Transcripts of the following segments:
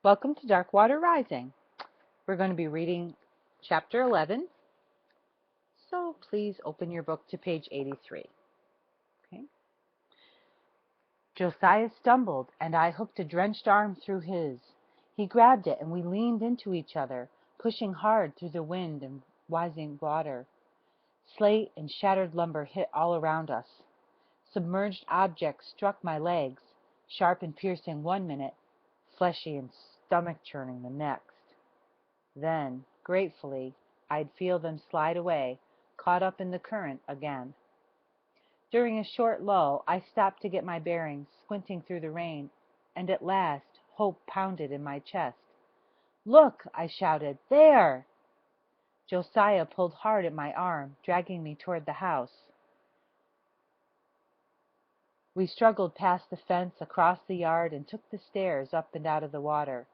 Welcome to Dark Water Rising. We're going to be reading chapter 11, so please open your book to page 83. Okay. Josiah stumbled, and I hooked a drenched arm through his. He grabbed it, and we leaned into each other, pushing hard through the wind and rising water. Slate and shattered lumber hit all around us. Submerged objects struck my legs, sharp and piercing one minute, fleshy and stomach-churning the next. Then, gratefully, I'd feel them slide away, caught up in the current again. During a short lull, I stopped to get my bearings, squinting through the rain, and at last hope pounded in my chest. "Look!" I shouted. "There!" Josiah pulled hard at my arm, dragging me toward the house. We struggled past the fence, across the yard, and took the stairs up and out of the water.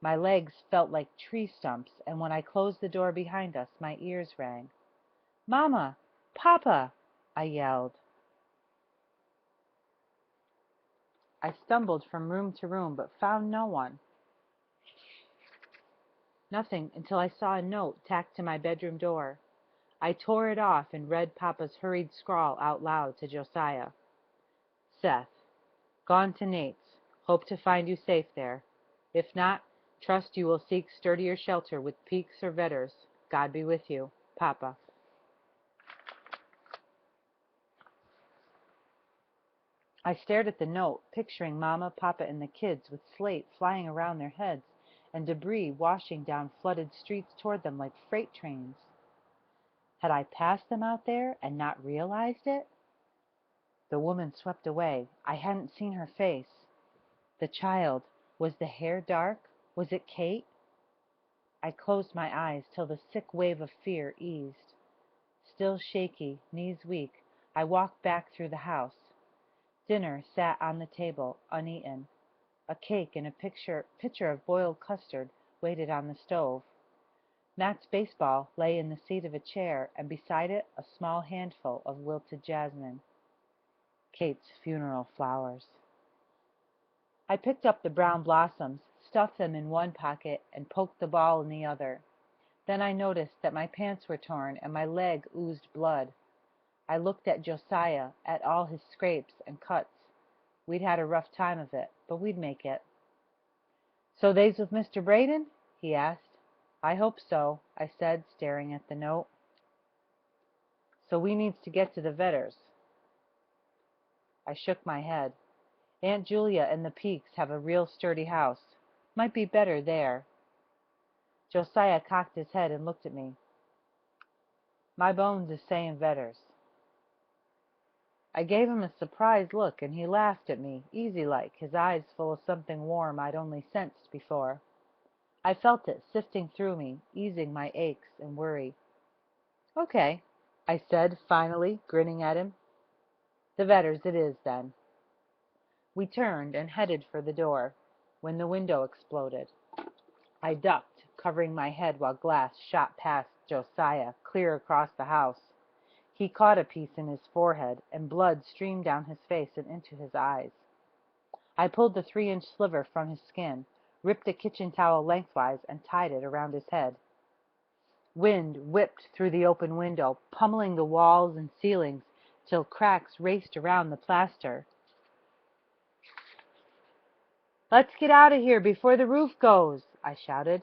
My legs felt like tree stumps, and when I closed the door behind us, my ears rang. "Mama! Papa!" I yelled. I stumbled from room to room, but found no one. Nothing until I saw a note tacked to my bedroom door. I tore it off and read Papa's hurried scrawl out loud to Josiah. "Seth, gone to Nate's. Hope to find you safe there. If not, trust you will seek sturdier shelter with Peaks or Vedders. God be with you. Papa." I stared at the note, picturing Mama, Papa, and the kids with slate flying around their heads and debris washing down flooded streets toward them like freight trains. Had I passed them out there and not realized it? The woman swept away. I hadn't seen her face. The child. Was the hair dark? Was it Kate? I closed my eyes till the sick wave of fear eased. Still shaky, knees weak, I walked back through the house. Dinner sat on the table, uneaten. A cake and a pitcher of boiled custard waited on the stove. Matt's baseball lay in the seat of a chair, and beside it a small handful of wilted jasmine. Kate's funeral flowers. I picked up the brown blossoms, stuffed them in one pocket, and poked the ball in the other. Then I noticed that my pants were torn and my leg oozed blood. I looked at Josiah, at all his scrapes and cuts. We'd had a rough time of it, but we'd make it. "So they's with Mr. Braden?" he asked. "I hope so," I said, staring at the note. "So we needs to get to the Vedders." I shook my head. "Aunt Julia and the Peaks have a real sturdy house. Might be better there." Josiah cocked his head and looked at me. "My bones is sayin' Vedders." I gave him a surprised look, and he laughed at me, easy-like, his eyes full of something warm I'd only sensed before. I felt it sifting through me, easing my aches and worry. "Okay," I said, finally, grinning at him. "The Vedders it is, then." We turned and headed for the door, when the window exploded. I ducked, covering my head while glass shot past Josiah, clear across the house. He caught a piece in his forehead, and blood streamed down his face and into his eyes. I pulled the 3-inch sliver from his skin, ripped a kitchen towel lengthwise, and tied it around his head. Wind whipped through the open window, pummeling the walls and ceilings till cracks raced around the plaster. "Let's get out of here before the roof goes," I shouted.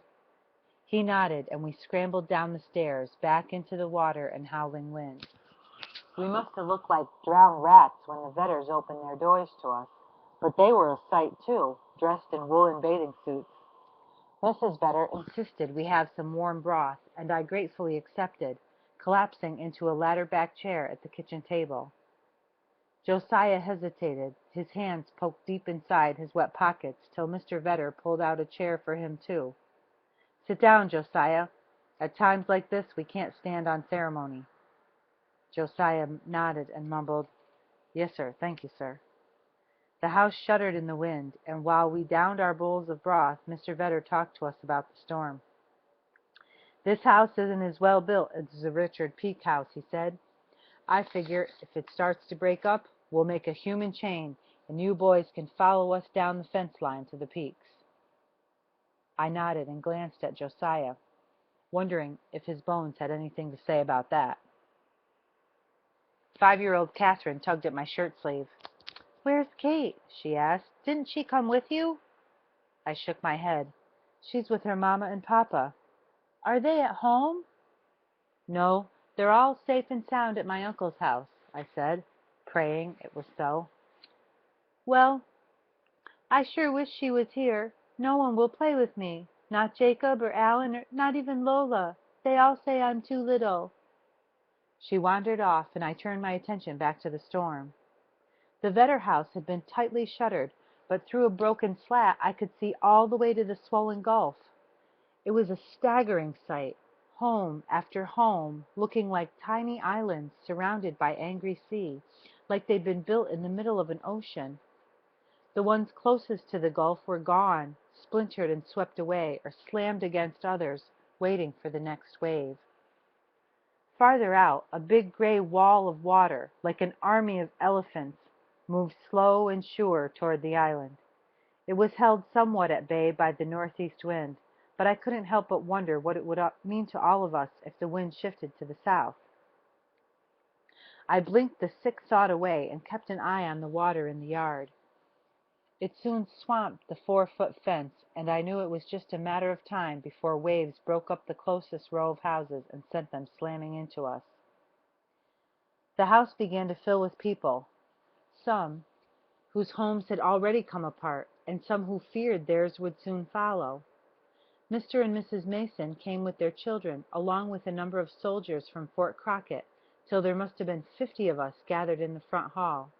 He nodded, and we scrambled down the stairs, back into the water and howling wind. We must have looked like drowned rats when the Vedders opened their doors to us, but they were a sight, too, dressed in woolen bathing suits. Mrs. Vedder insisted we have some warm broth, and I gratefully accepted, collapsing into a ladder-back chair at the kitchen table. Josiah hesitated, his hands poked deep inside his wet pockets, till Mr. Vedder pulled out a chair for him, too. "Sit down, Josiah. At times like this we can't stand on ceremony." Josiah nodded and mumbled, "Yes, sir. Thank you, sir." The house shuddered in the wind, and while we downed our bowls of broth, Mr. Vedder talked to us about the storm. "This house isn't as well built as the Richard Peak house," he said. "I figure if it starts to break up, we'll make a human chain, and you boys can follow us down the fence line to the Peaks." I nodded and glanced at Josiah, wondering if his bones had anything to say about that. 5-year-old Catherine tugged at my shirt sleeve. "Where's Kate?" she asked. "Didn't she come with you?" I shook my head. "She's with her mama and papa." "Are they at home?" "No, they're all safe and sound at my uncle's house," I said, praying it was so. "Well, I sure wish she was here. No one will play with me. Not Jacob or Alan, or not even Lola. They all say I'm too little." She wandered off, and I turned my attention back to the storm. The Vedder house had been tightly shuttered, but through a broken slat I could see all the way to the swollen gulf. It was a staggering sight, home after home looking like tiny islands surrounded by angry sea, like they'd been built in the middle of an ocean. The ones closest to the gulf were gone, splintered and swept away, or slammed against others, waiting for the next wave. Farther out, a big gray wall of water, like an army of elephants, moved slow and sure toward the island. It was held somewhat at bay by the northeast wind, but I couldn't help but wonder what it would mean to all of us if the wind shifted to the south. I blinked the sick thought away and kept an eye on the water in the yard. It soon swamped the 4-foot fence, and I knew it was just a matter of time before waves broke up the closest row of houses and sent them slamming into us. The house began to fill with people, some whose homes had already come apart, and some who feared theirs would soon follow. Mr. and Mrs. Mason came with their children, along with a number of soldiers from Fort Crockett, till there must have been 50 of us gathered in the front hall.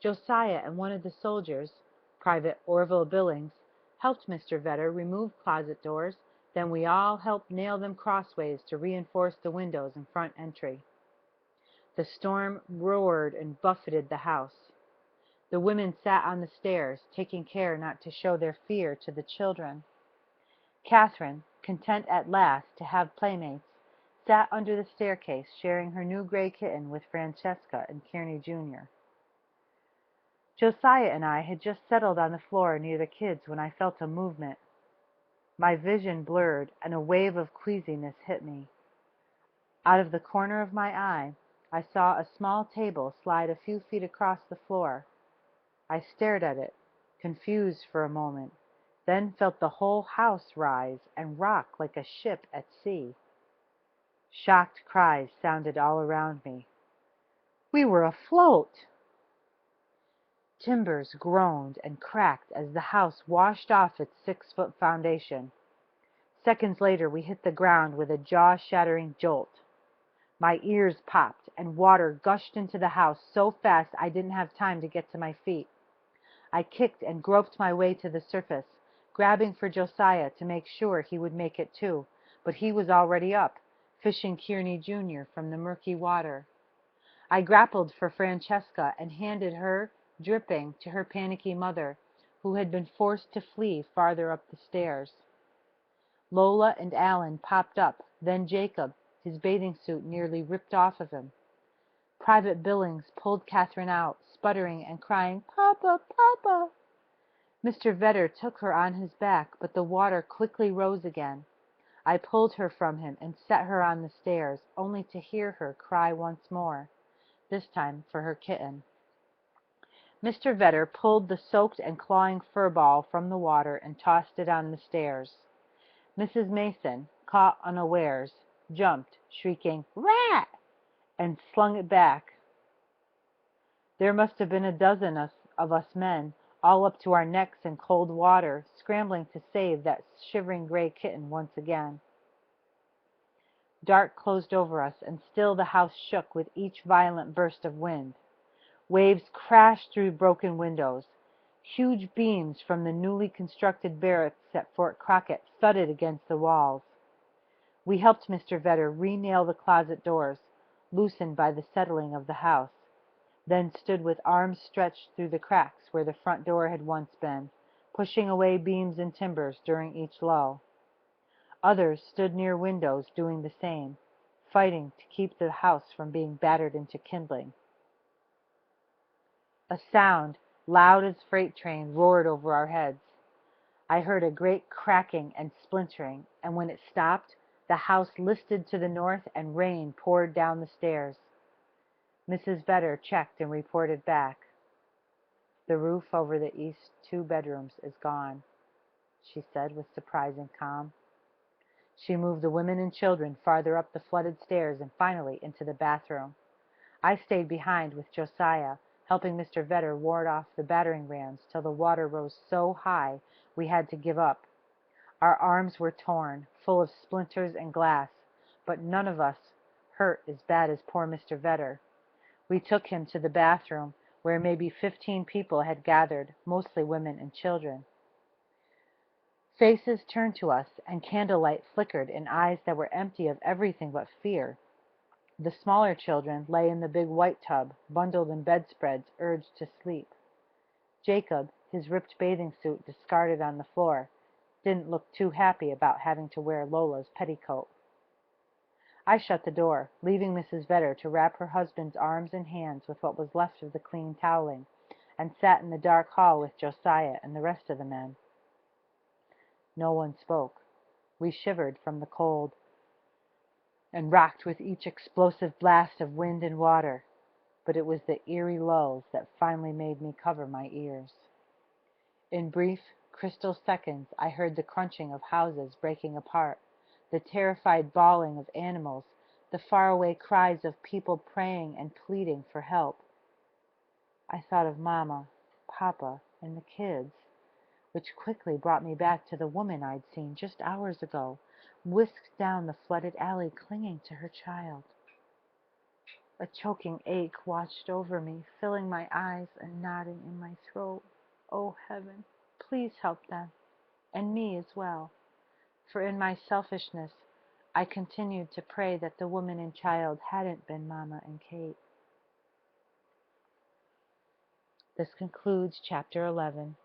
Josiah and one of the soldiers, Private Orville Billings, helped Mr. Vedder remove closet doors, then we all helped nail them crossways to reinforce the windows and front entry. The storm roared and buffeted the house. The women sat on the stairs, taking care not to show their fear to the children. Catherine, content at last to have playmates, sat under the staircase, sharing her new gray kitten with Francesca and Kearney Jr. Josiah and I had just settled on the floor near the kids when I felt a movement. My vision blurred, and a wave of queasiness hit me. Out of the corner of my eye, I saw a small table slide a few feet across the floor. I stared at it, confused for a moment, then felt the whole house rise and rock like a ship at sea. Shocked cries sounded all around me. We were afloat! Timbers groaned and cracked as the house washed off its 6-foot foundation. Seconds later, we hit the ground with a jaw-shattering jolt. My ears popped, and water gushed into the house so fast I didn't have time to get to my feet. I kicked and groped my way to the surface, grabbing for Josiah to make sure he would make it too, but he was already up, fishing Kearney Jr. from the murky water. I grappled for Francesca and handed her, dripping, to her panicky mother, who had been forced to flee farther up the stairs. Lola and Alan popped up, then Jacob, his bathing suit nearly ripped off of him. Private Billings pulled Catherine out, sputtering and crying, "Papa, Papa!" Mr. Vedder took her on his back, but the water quickly rose again. I pulled her from him and set her on the stairs, only to hear her cry once more, this time for her kitten. Mr. Vedder pulled the soaked and clawing fur ball from the water and tossed it on the stairs. Mrs. Mason, caught unawares, jumped, shrieking, "Rat!" and slung it back. There must have been a dozen of us men, all up to our necks in cold water, scrambling to save that shivering gray kitten once again. Dark closed over us, and still the house shook with each violent burst of wind. Waves crashed through broken windows. Huge beams from the newly constructed barracks at Fort Crockett thudded against the walls. We helped Mr. Vedder re-nail the closet doors, loosened by the settling of the house, then stood with arms stretched through the cracks where the front door had once been, pushing away beams and timbers during each lull. Others stood near windows doing the same, fighting to keep the house from being battered into kindling. A sound, loud as a freight train, roared over our heads. I heard a great cracking and splintering, and when it stopped, the house listed to the north and rain poured down the stairs. Mrs. Vedder checked and reported back. "The roof over the east 2 bedrooms is gone," she said with surprising calm. She moved the women and children farther up the flooded stairs and finally into the bathroom. I stayed behind with Josiah, helping Mr. Vedder ward off the battering rams till the water rose so high we had to give up. Our arms were torn, full of splinters and glass, but none of us hurt as bad as poor Mr. Vedder. We took him to the bathroom, where maybe 15 people had gathered, mostly women and children. Faces turned to us, and candlelight flickered in eyes that were empty of everything but fear. The smaller children lay in the big white tub, bundled in bedspreads, urged to sleep. Jacob, his ripped bathing suit discarded on the floor, didn't look too happy about having to wear Lola's petticoat. I shut the door, leaving Mrs. Vedder to wrap her husband's arms and hands with what was left of the clean toweling, and sat in the dark hall with Josiah and the rest of the men. No one spoke. We shivered from the cold, and rocked with each explosive blast of wind and water, but it was the eerie lulls that finally made me cover my ears. In brief, crystal seconds, I heard the crunching of houses breaking apart, the terrified bawling of animals, the faraway cries of people praying and pleading for help. I thought of Mama, Papa, and the kids, which quickly brought me back to the woman I'd seen just hours ago, whisked down the flooded alley clinging to her child. A choking ache washed over me, filling my eyes and knotting in my throat. Oh, heaven, please help them, and me as well. For in my selfishness, I continued to pray that the woman and child hadn't been Mama and Kate. This concludes Chapter 11.